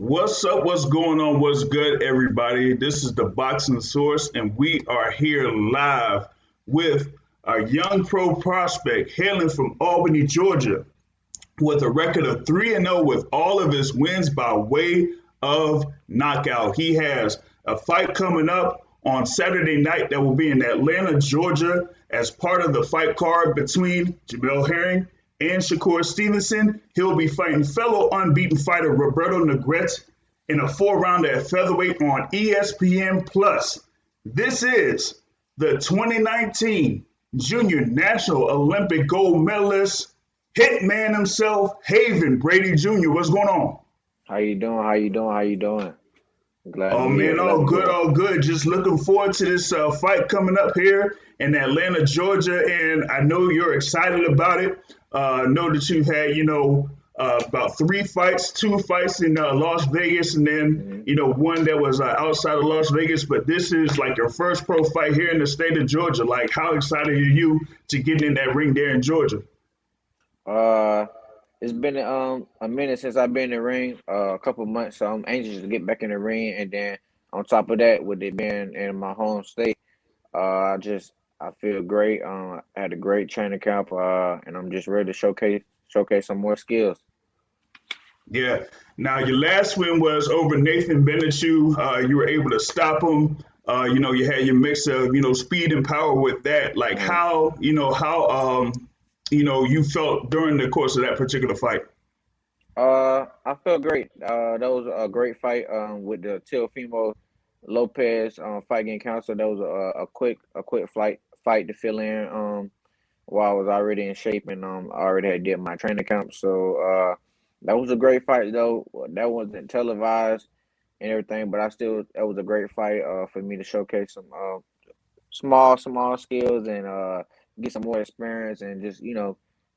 What's up? What's going on? What's good, everybody? This is the Boxing Source, and we are here live with a young pro prospect hailing from Albany, Georgia, with a record of 3-0 with all of his wins by way of knockout. He has a fight coming up on Saturday night that will be in Atlanta, Georgia, as part of the fight card between Jamel Herring and Shakur Stevenson. He'll be fighting fellow unbeaten fighter Roberto Negrete in a four-rounder at featherweight on ESPN Plus. This is the 2019 Junior National Olympic gold medalist, hitman himself, Haven Brady Jr. What's going on? How you doing? How you doing? How you doing? Glad to Oh be here. man, Glad all to be good, here. all good. Just looking forward to this fight coming up here in Atlanta, Georgia, and I know you're excited about it. I know that you've had, about three fights, two fights in Las Vegas, and then hmm one that was outside of Las Vegas. But this is like your first pro fight here in the state of Georgia. Like, how excited are you to get in that ring there in Georgia? Uh, it's been a minute since I've been in the ring, a couple months, so I'm anxious to get back in the ring. And then on top of that, with it being in my home state, I feel great. I had a great training camp, and I'm just ready to showcase some more skills. Yeah. Now your last win was over Nathan Bennett. You were able to stop him. You had your mix of speed and power with that. Like Mhm. how you felt during the course of that particular fight. I felt great. That was a great fight with the Teofimo Lopez fight council. That was a quick fight to fill in while I was already in shape and I already had did my training camp. So that was a great fight though. That wasn't televised and everything, but I still that was a great fight for me to showcase some small skills and get some more experience and just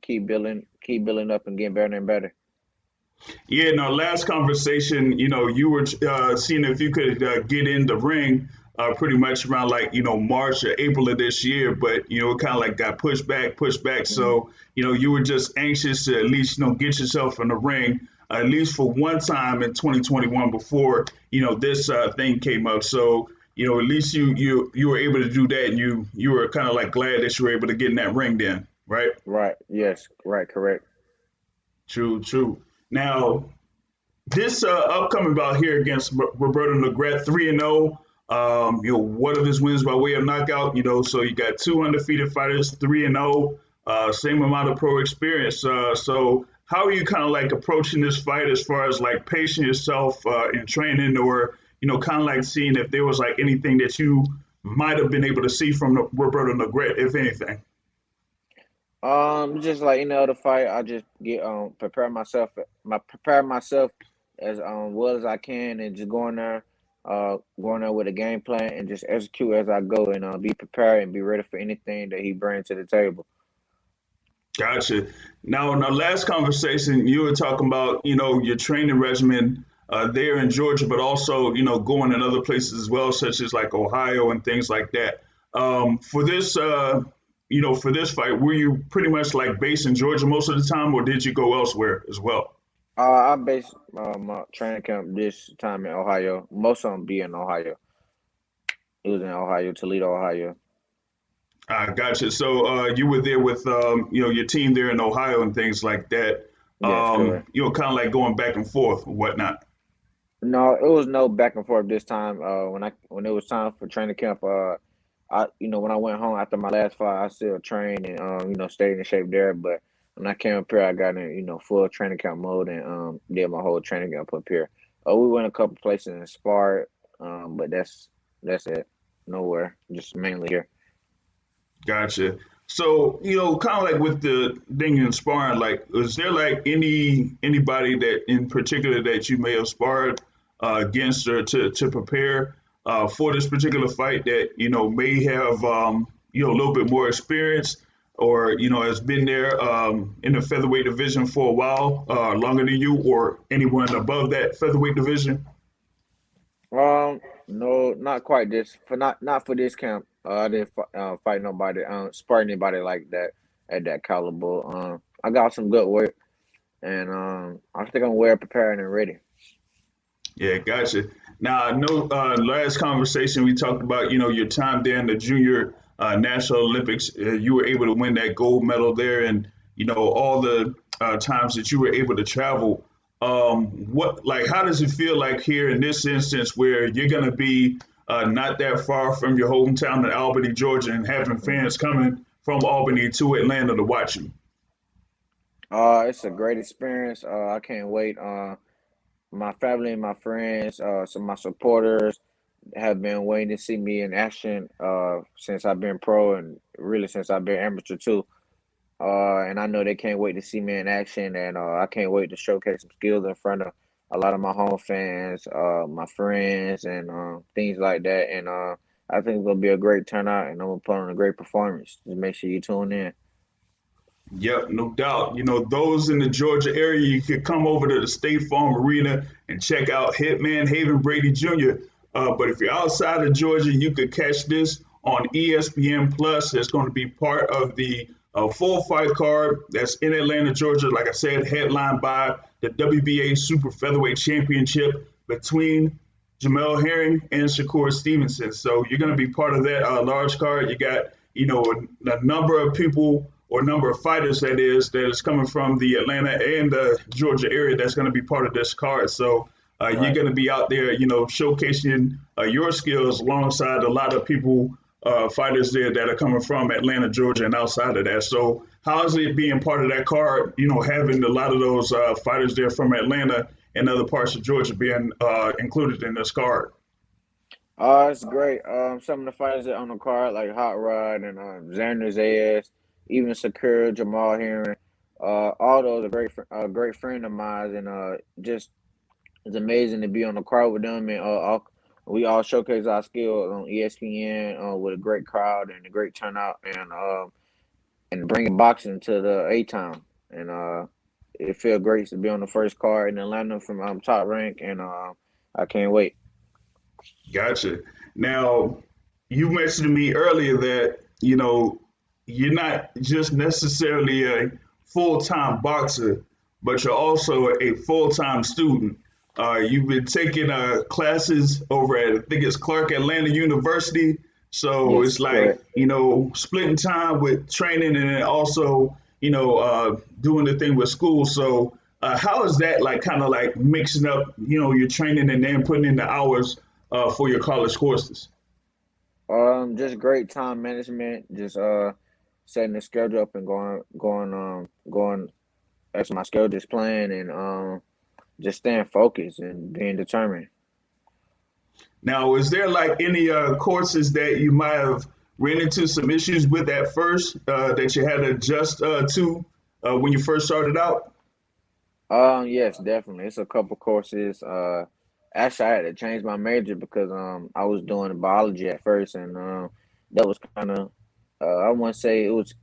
keep building up and getting better and better. Yeah, in our last conversation, you were seeing if you could get in the ring pretty much around like, March or April of this year, but, it kind of like got pushed back, pushed back. Mhm. So, you were just anxious to at least, get yourself in the ring, at least for one time in 2021 before, this thing came up. So, at least you were able to do that, and you were kind of like glad that you were able to get in that ring then, right? Right. Yes. Right. Correct. True, true. Now, this upcoming bout here against Roberto Negrete, 3-0. One of his wins by way of knockout. So you got two undefeated fighters, 3-0, same amount of pro experience. So how are you kind of like approaching this fight as far as like pacing yourself in training, or kind of like seeing if there was like anything that you might have been able to see from Roberto Negrete, if anything? Just like the fight, I just get prepare myself as well as I can, and just going there with a game plan and just execute as I go, and be prepared and be ready for anything that he brings to the table. Gotcha. Now, in our last conversation, you were talking about, your training regimen there in Georgia, but also, going in other places as well, such as like Ohio and things like that. For this fight, were you pretty much like based in Georgia most of the time, or did you go elsewhere as well? I base my training camp this time in Ohio. Most of them be in Ohio. It was in Ohio, Toledo, Ohio. Gotcha. So you were there with, your team there in Ohio and things like that. Yes, correct. Kind of like going back and forth or whatnot. No, it was no back and forth this time. When it was time for training camp, when I went home after my last fight, I still trained and stayed in shape there. But when I came up here, I got in full training camp mode and did my whole training camp up here. We went a couple places and sparred, but that's it. Nowhere, just mainly here. Gotcha. So, kind of like with the thing in sparring, like, is there like anybody that in particular that you may have sparred against or to prepare for this particular fight that may have a little bit more experience or has been there in the featherweight division for a while, longer than you, or anyone above that featherweight division? No, not quite this for not for this camp. I didn't fight nobody, spar anybody like that at that caliber. I got some good work, and I think I'm well prepared and ready. Yeah, gotcha. Now, I know last conversation we talked about, your time there in the junior National Olympics. You were able to win that gold medal there, and all the times that you were able to travel. How does it feel like here in this instance where you're going to be not that far from your hometown in Albany, Georgia, and having Mhm. fans coming from Albany to Atlanta to watch you? It's a great experience. I can't wait. My family and my friends, some of my supporters have been waiting to see me in action since I've been pro and really since I've been amateur too. And I know they can't wait to see me in action, and I can't wait to showcase some skills in front of a lot of my home fans, my friends, and things like that. And I think it's gonna be a great turnout, and I'm gonna put on a great performance. Just make sure you tune in. Yep, no doubt. Those in the Georgia area, you could come over to the State Farm Arena and check out Hitman Haven Brady Jr. But if you're outside of Georgia, you could catch this on ESPN Plus. It's going to be part of the full fight card that's in Atlanta, Georgia. Like I said, headlined by the WBA Super Featherweight Championship between Jamel Herring and Shakur Stevenson. So you're going to be part of that large card. You got, a number of people or number of fighters that is coming from the Atlanta and the Georgia area that's going to be part of this card. So you're Right. going to be out there, showcasing your skills alongside a lot of people, fighters there that are coming from Atlanta, Georgia, and outside of that. So how's it being part of that card? Having a lot of those fighters there from Atlanta and other parts of Georgia being included in this card. It's great. Some of the fighters that on the card, like Hot Rod and Xander Zayas, even Sakura, Jamal Herring, all those are a great friend of mine, and just it's amazing to be on the card with them, and we all showcase our skills on ESPN with a great crowd and a great turnout, and bringing boxing to the A Town, and it feels great to be on the first card in Atlanta from Top Rank, and I can't wait. Gotcha. Now, you mentioned to me earlier that, you're not just necessarily a full time boxer, but you're also a full time student. You've been taking classes over at, I think it's Clark Atlanta University. So Yes, it's like, correct. splitting time with training and then also, doing the thing with school. So, how is that like kind of like mixing up, your training and then putting in the hours for your college courses? Just great time management. Just setting the schedule up and going as my schedule is playing, and just staying focused and being determined. Now, is there like any courses that you might have ran into some issues with at first that you had to adjust to when you first started out? Yes, definitely. It's a couple courses. Actually, I had to change my major because I was doing biology at first, and that was kind of I wouldn't say it was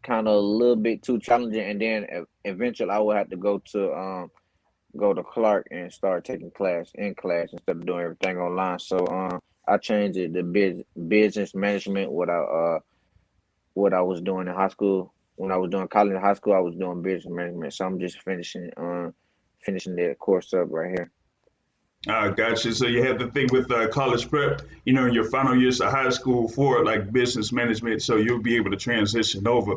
kind of a little bit too challenging, and then eventually I would have to go to Clark and start taking class in class instead of doing everything online. So I changed it to business management. What I was doing in high school. When I was doing college and high school, I was doing business management. So I'm just finishing that course up right here. Gotcha. So you had the thing with college prep, in your final years of high school for like business management, so you'll be able to transition over.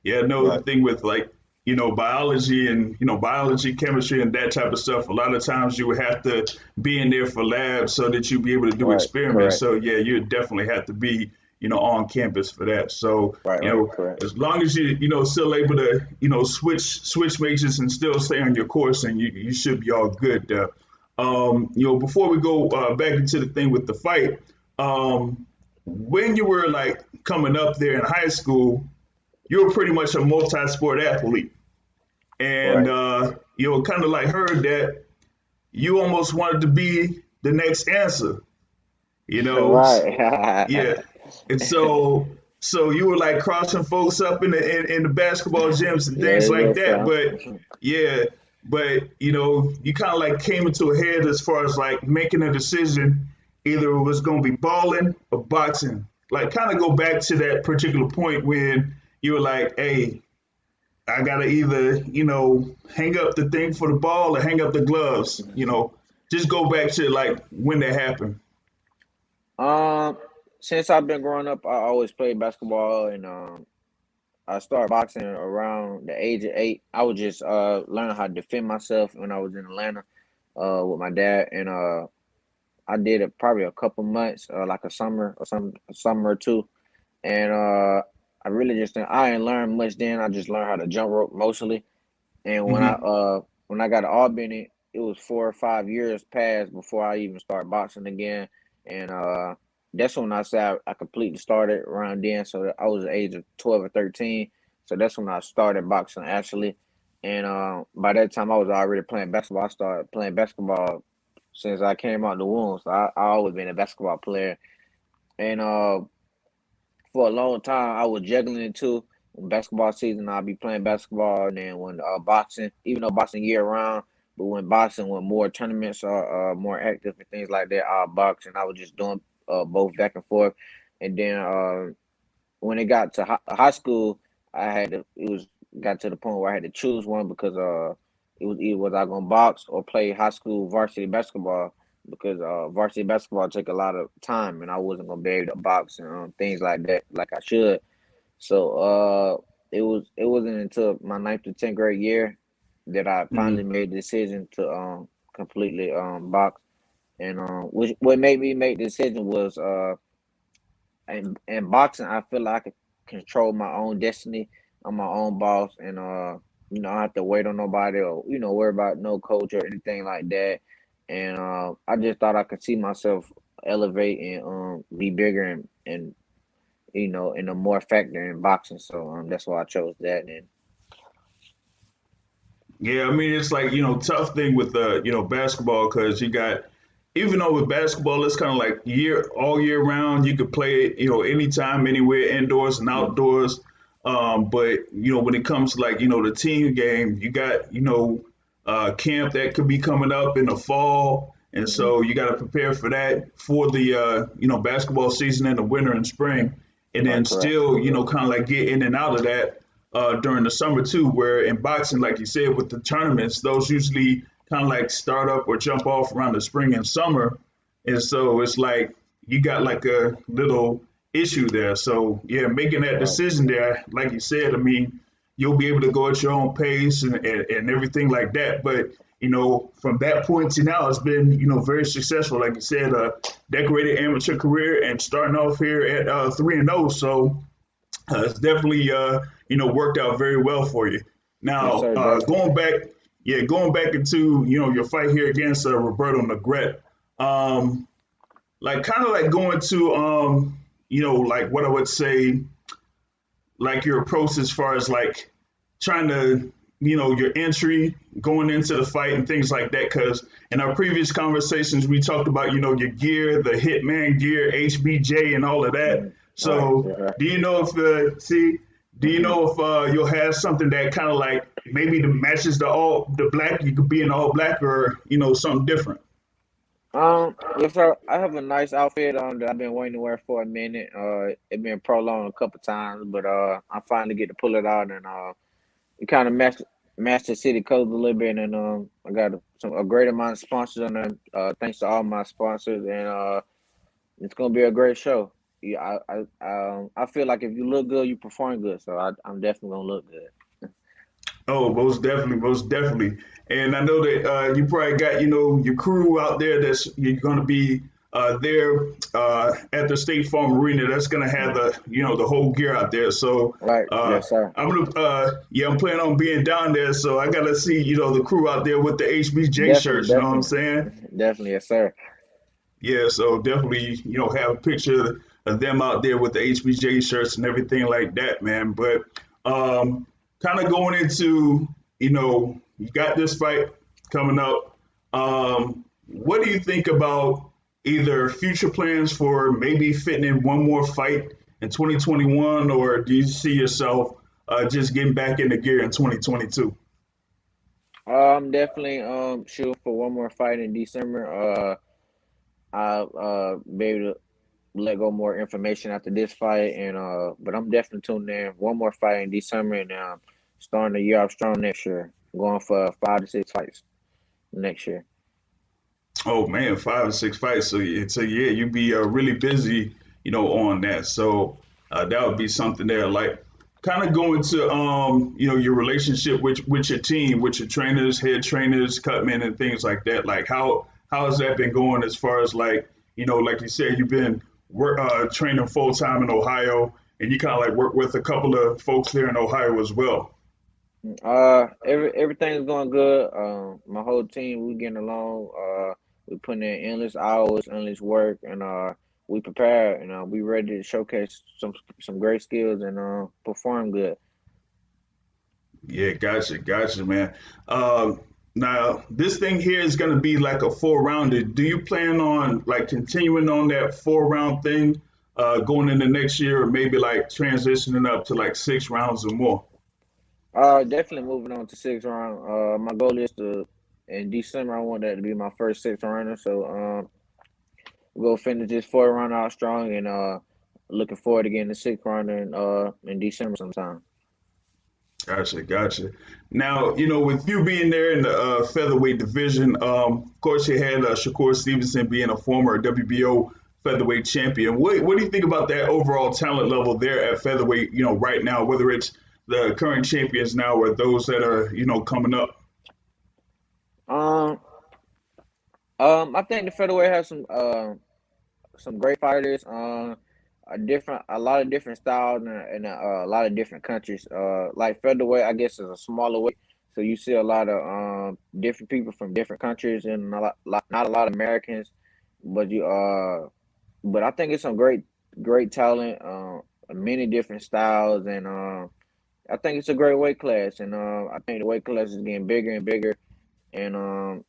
Yeah, no, the Right, thing with like, biology and, biology, chemistry, and that type of stuff, a lot of times you would have to be in there for labs so that you be able to do right, experiments. correct. So yeah, you definitely have to be, on campus for that. So, Right, correct. as long as you, still able to, switch majors and still stay on your course, and you should be all good. Before we go back into the thing with the fight, when you were like coming up there in high school, you were pretty much a multi-sport athlete, and Right, kind of like heard that you almost wanted to be the next answer, you know, yeah, right. and so you were like crossing folks up in the basketball gyms and Yeah, things it like goes that, south. but yeah, but you kind of like came into a head as far as like making a decision, either it was going to be balling or boxing. Like kind of go back to that particular point when you were like, hey, I gotta either hang up the thing for the ball or hang up the gloves. just go back to like when that happened. Um, since I've been growing up, I always played basketball, and I started boxing around the age of 8. I was just learning how to defend myself when I was in Atlanta with my dad, and I did it probably a couple months, like a summer or two, and I really just I didn't learn much then. I just learned how to jump rope mostly, and Hmm. when I got to Albany, it was 4 or 5 years past before I even started boxing again, and that's when I said I completely started around then. So I was the age of 12 or 13. So that's when I started boxing actually, and by that time I was already playing basketball. I started playing basketball since I came out the womb. So I always been a basketball player, and for a long time I was juggling it too. When basketball season, I'll be playing basketball, and then when boxing, even though boxing year round, but when more tournaments are more active and things like that, I'll box, and I was just doing both back and forth. And then when it got to high school, I had to. It was got to the point where I had to choose one because it was either was I gonna box or play high school varsity basketball because varsity basketball take a lot of time and I wasn't gonna be able to box and things like that like I should. So it wasn't until my ninth to 10th grade year that I finally Hmm. made the decision to completely box. And which what made me make the decision was in boxing, I feel like I could control my own destiny. I'm my own boss, and I don't have to wait on nobody or worry about no coach or anything like that. And I just thought I could see myself elevate and be bigger and in a more factor in boxing. So that's why I chose that. And Yeah, I mean it's like tough thing with basketball because you got even though with basketball it's kind of like all year round you could play it anytime anywhere indoors and outdoors. But when it comes to like the team game, you got camp that could be coming up in the fall, and mm-hmm. so you got to prepare for that for the basketball season in the winter and spring, and then Right, correct. still kind of like get in and out of that during the summer too. Where in boxing, like you said, with the tournaments, those usually kind of like start up or jump off around the spring and summer, and so it's like you got like a little issue there. So yeah, making that Right, decision there, like you said, I mean, you'll be able to go at your own pace and everything like that. But from that point to now, it's been very successful. Like you said, decorated amateur career and starting off here at 3-0. So it's definitely worked out very well for you. yes, Now sir, definitely. going back into your fight here against Roberto Negrete, like kind of like going to like what I would say like your approach as far as like trying to your entry going into the fight and things like that because in our previous conversations we talked about your gear, the hitman gear, HBJ and all of that. Right, So yes, sir. do you know if do you know if you'll have something that kind of like maybe the matches the black, you could be in all black or something different? Yes, sir. I have a nice outfit on that I've been waiting to wear for a minute. It been prolonged a couple times, but I finally get to pull it out and it kind of match the city code a little bit. And I got a great amount of sponsors on there. Thanks to all my sponsors, and it's gonna be a great show. Yeah, I feel like if you look good, you perform good. So I'm definitely gonna look good. Oh, most definitely, most definitely. And I know that you probably got, your crew out there that's you're going to be there at the State Farm Arena. That's going to have the whole gear out there. So Right, yes, sir. I'm planning on being down there. So I got to see, the crew out there with the HBJ Definitely, shirts. You know what I'm definitely, saying? definitely, yes, sir. Yeah. So definitely, have a picture of them out there with the HBJ shirts and everything like that, man. But kind of going into, you got this fight coming up. What do you think about either future plans for maybe fitting in one more fight in 2021, or do you see yourself just getting back into gear in 2022? I'm definitely shooting for one more fight in December. I'll be able to let go more information after this fight, and but I'm definitely tuned in. One more fight in December, and starting the year off strong next year. Going for 5 to 6 fights next year. Oh man, 5 or 6 fights. So yeah, you'd be really busy, on that. So that would be something there. Like kind of going to your relationship with your team, with your trainers, head trainers, cutmen, and things like that. Like how has that been going as far as like like you said, you've been training full time in Ohio, and you kind of like work with a couple of folks there in Ohio as well. Everything's going good. My whole team, we getting along. We putting in endless hours, endless work, and we prepare, and we ready to showcase some great skills and perform good. Yeah, gotcha, man. Um, Now this thing here is gonna be like a 4 rounder. Do you plan on like continuing on that 4 round thing, going into next year, or maybe like transitioning up to like 6 rounds or more? Definitely moving on to sixth round. My goal is to in December. I want that to be my first sixth rounder. So we'll finish this fourth round out strong, and looking forward to getting the sixth rounder in December sometime. Gotcha. Now, with you being there in the featherweight division, of course, you had Shakur Stevenson being a former WBO featherweight champion. What do you think about that overall talent level there at featherweight, right now, whether it's the current champions now or those that are, coming up? Um, I think the featherweight has some great fighters. A lot of different styles and a lot of different countries. Like featherweight, I guess is a smaller weight, so you see a lot of different people from different countries and not a lot of Americans, but but I think it's some great talent. Many different styles, and I think it's a great weight class, and I think the weight class is getting bigger and bigger, and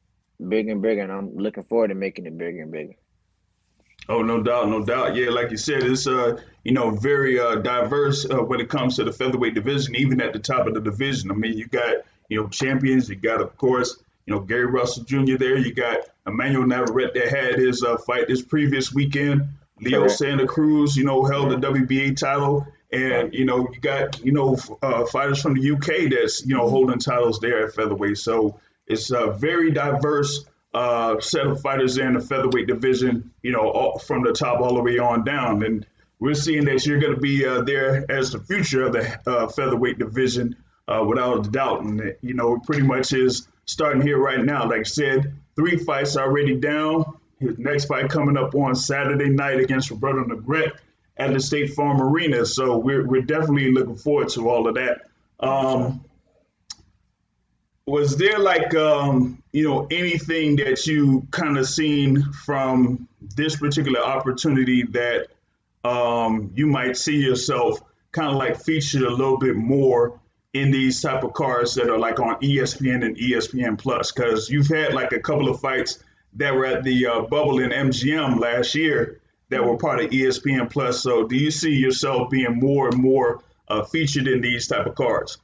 bigger and bigger, and I'm looking forward to making it bigger and bigger. Oh, no doubt, no doubt. Yeah, like you said, it's very diverse when it comes to the featherweight division, even at the top of the division. I mean, you got champions. You got, of course, Gary Russell Jr. there. You got Emmanuel Navarrete that had his fight this previous weekend. Leo Correct. Santa Cruz, held the Yeah. WBA title, Right. and you got fighters from the UK that's holding titles there at featherweight. So it's a very diverse set of fighters there in the featherweight division, from the top all the way on down. And we're seeing that you're going to be there as the future of the featherweight division, without a doubt. And, it pretty much is starting here right now. Like I said, 3 fights already down. His next fight coming up on Saturday night against Roberto Negrete at the State Farm Arena. So we're definitely looking forward to all of that. Yes, sir. Um, was there like anything that you kind of seen from this particular opportunity that you might see yourself kind of like featured a little bit more in these type of cards that are like on ESPN and ESPN Plus? Because you've had like a couple of fights that were at the bubble in MGM last year that were Mhm. part of ESPN Plus. So do you see yourself being more and more featured in these type of cards?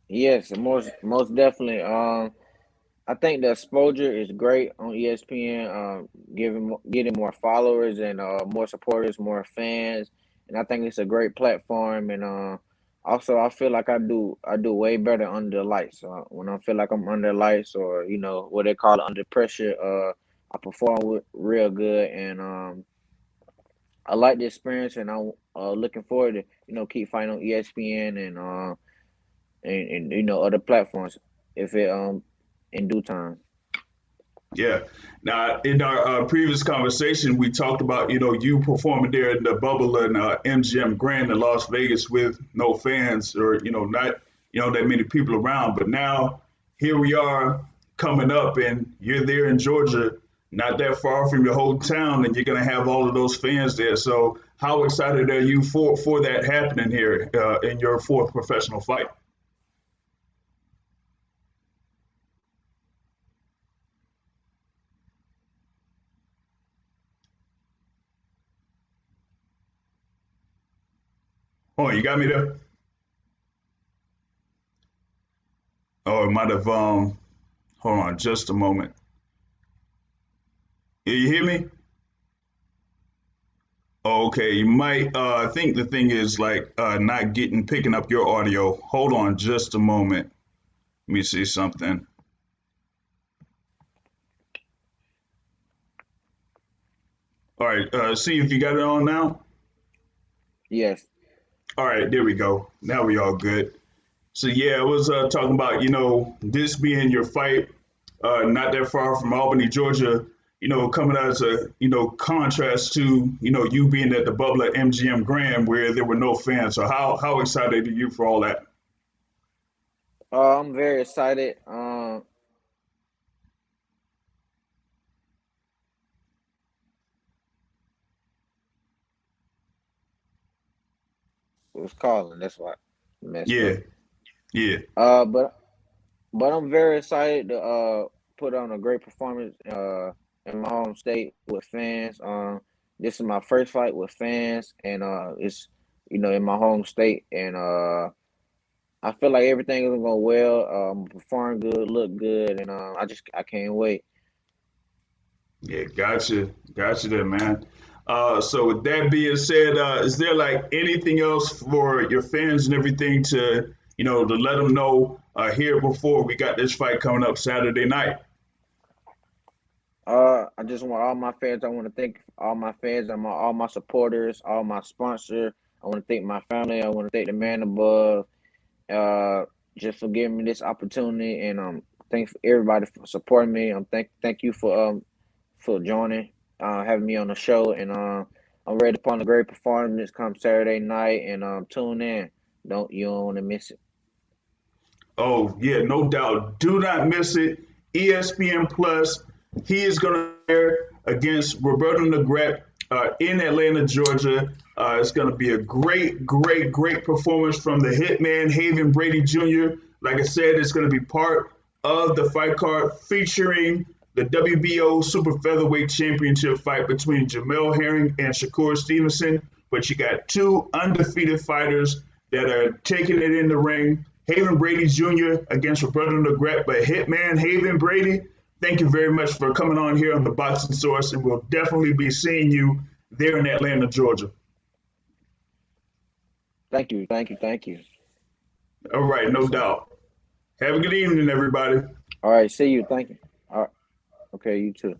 Yes, most definitely. I think the exposure is great on ESPN. Getting more followers and more supporters, more fans, and I think it's a great platform. And also, I feel like I do way better under the lights. When I feel like I'm under lights, or what they call it, under pressure, I perform real good. And I like the experience, and I'm looking forward to keep fighting on ESPN and other platforms if it in due time. Yeah. Now, in our previous conversation, we talked about you performing there in the bubble in MGM Grand in Las Vegas with no fans or not that many people around. But now here we are coming up, and you're there in Georgia, not that far from your hometown, and you're gonna have all of those fans there. So, how excited are you for that happening here in your fourth professional fight? Oh, you got me there. Oh, it might have. Hold on, just a moment. You hear me? Oh, okay, you might. I think the thing is like not getting picking up your audio. Hold on, just a moment. Let me see something. All right, see if you got it on now. Yes. All right, there we go. Now we all good. So yeah, I was talking about this being your fight, not that far from Albany, Georgia. Coming as a contrast to you being at the bubble at MGM Grand where there were no fans. So how excited are you for all that? I'm very excited. It was calling. That's why I messed Yeah, up. yeah, Uh, but but I'm very excited to put on a great performance in my home state with fans. This is my first fight with fans, and it's in my home state, and I feel like everything is gonna go well. Perform good, look good, and I can't wait. yeah. Gotcha, there, man. So with that being said, is there like anything else for your fans and everything to let them know here before we got this fight coming up Saturday night? I just want all my fans. I want to thank all my fans and all my supporters, all my sponsors. I want to thank my family. I want to thank the man above. Uh, just for giving me this opportunity, and thank everybody for supporting me. Thank you for joining, having me on the show, and I'm ready to put on a great performance come Saturday night, and tune in. You don't want to miss it. Oh, yeah, no doubt. Do not miss it. ESPN Plus. He is going to be there against Roberto Negrete in Atlanta, Georgia. It's going to be a great performance from the hitman, Haven Brady Jr. Like I said, it's going to be part of the fight card featuring the WBO Super Featherweight Championship fight between Jamel Herring and Shakur Stevenson. But you got two undefeated fighters that are taking it in the ring. Haven Brady Jr. against Roberto Negrete, but Hitman Haven Brady, thank you very much for coming on here on the Boxing Source, and we'll definitely be seeing you there in Atlanta, Georgia. Thank you. All right, no Yes, sir. doubt. Have a good evening, everybody. All right, see you. Thank you. All right, okay, you too.